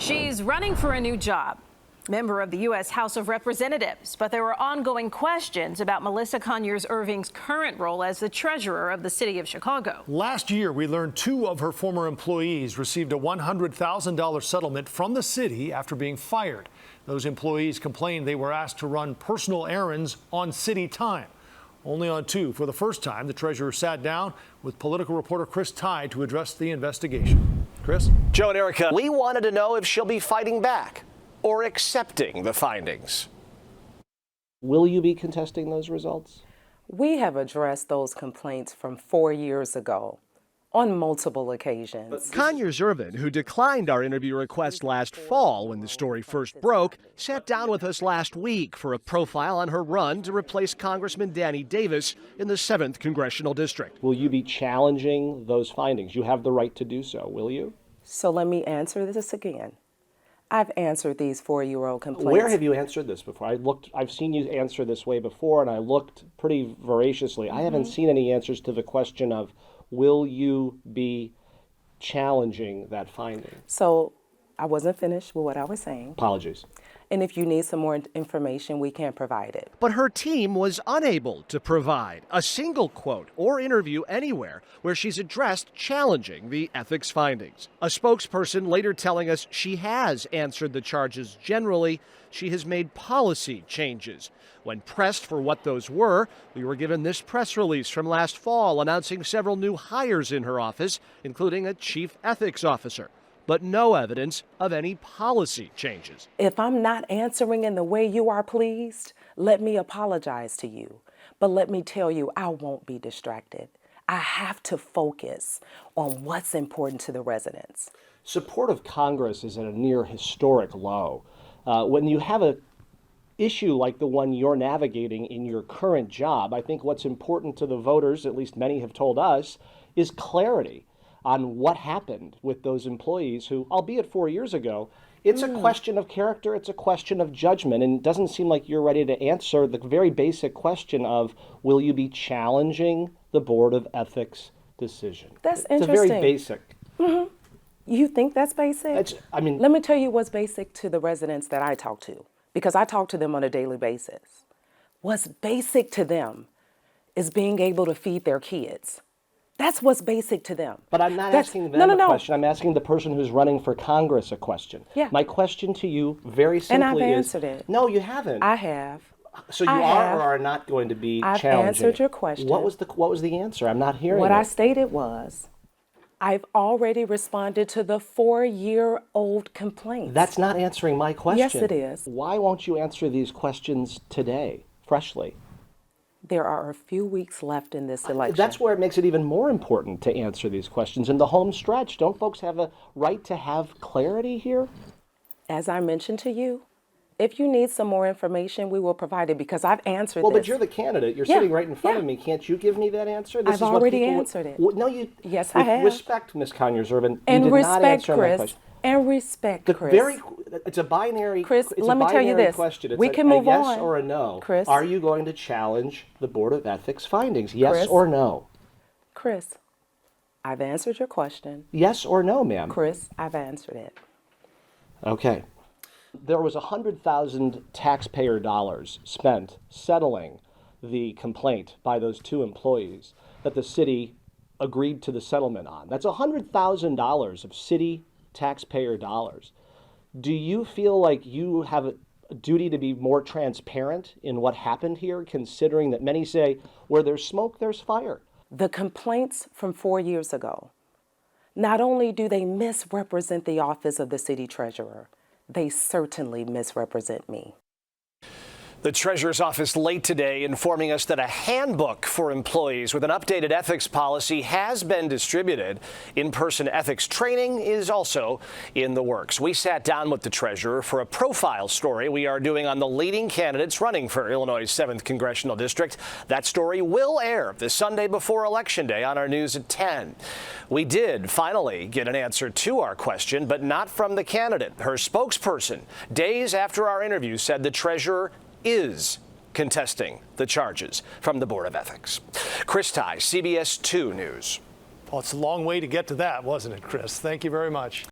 She's running for a new job, member of the U.S. House of Representatives, but there were ongoing questions about Melissa Conyears-Ervin's current role as the treasurer of the city of Chicago. Last year, we learned 2 of her former employees received a $100,000 settlement from the city after being fired. Those employees complained they were asked to run personal errands on city time. Only on 2, for the first time, the treasurer sat down with political reporter Chris Tye to address the investigation. Chris? Joe and Erica, we wanted to know if she'll be fighting back or accepting the findings. Will you be contesting those results? We have addressed those complaints from 4 years ago on multiple occasions. Conyears-Ervin, who declined our interview request last fall when the story first broke, sat down with us last week for a profile on her run to replace Congressman Danny Davis in the 7th Congressional District. Will you be challenging those findings? You have the right to do so, will you? So let me answer this again. I've answered these 4-year-old complaints. Where have you answered this before? I've seen you answer this way before, and I looked pretty voraciously. I haven't seen any answers to the question of, will you be challenging that finding? So I wasn't finished with what I was saying. Apologies. And if you need some more information, we can provide it. But her team was unable to provide a single quote or interview anywhere where she's addressed challenging the ethics findings. A spokesperson later telling us she has answered the charges generally. She has made policy changes. When pressed for what those were, we were given this press release from last fall announcing several new hires in her office, including a chief ethics officer, but no evidence of any policy changes. If I'm not answering in the way you are pleased, let me apologize to you. But let me tell you, I won't be distracted. I have to focus on what's important to the residents. Support of Congress is at a near historic low. When you have an issue like the one you're navigating in your current job, I think what's important to the voters, at least many have told us, is clarity on what happened with those employees who, albeit 4 years ago, it's a question of character, it's a question of judgment, and it doesn't seem like you're ready to answer the very basic question of, will you be challenging the Board of Ethics decision? That's It's interesting. a very basic. You think that's basic? Let me tell you what's basic to the residents that I talk to, because I talk to them on a daily basis. What's basic to them is being able to feed their kids. That's what's basic to them. But I'm not asking them a question. I'm asking the person who's running for Congress a question. Yeah. My question to you very simply is... And I've answered it. No, you haven't. I have. So you are or are not going to be challenging? I've answered your question. What was the answer? I'm not hearing What it. I stated was, I've already responded to the 4-year-old complaints. That's not answering my question. Yes, it is. Why won't you answer these questions today, freshly? There are a few weeks left in this election. That's where it makes it even more important to answer these questions. In the home stretch, don't folks have a right to have clarity here? As I mentioned to you, if you need some more information, we will provide it, because I've answered Well, this. but you're the candidate. You're sitting right in front of me. Can't you give me that answer? This I've is what already people answered it. No, you... Yes, I have. Respect, Ms. Conyears-Ervin. And you did respect, not answer my Chris. question. And respect, Chris. It's a binary. Chris, it's let a me tell you binary this. Question. It's We can move a yes on. or a no. Chris. Are you going to challenge the Board of Ethics findings? Yes Chris. or no? Chris, I've answered your question. Yes or no, ma'am? Chris, I've answered it. Okay. There was 100,000 taxpayer dollars spent settling the complaint by those 2 employees that the city agreed to the settlement on. That's $100,000 of city taxpayer dollars. Do you feel like you have a duty to be more transparent in what happened here, considering that many say, where there's smoke, there's fire? The complaints from 4 years ago, not only do they misrepresent the office of the city treasurer, they certainly misrepresent me. The Treasurer's office late today informing us that a handbook for employees with an updated ethics policy has been distributed. In-person ethics training is also in the works. We sat down with the Treasurer for a profile story we are doing on the leading candidates running for Illinois' 7th Congressional District. That story will air the Sunday before Election Day on our news at 10. We did finally get an answer to our question, but not from the candidate. Her spokesperson, days after our interview, said the Treasurer is contesting the charges from the Board of Ethics. Chris Tye, CBS 2 News. Well, it's a long way to get to that, wasn't it, Chris? Thank you very much.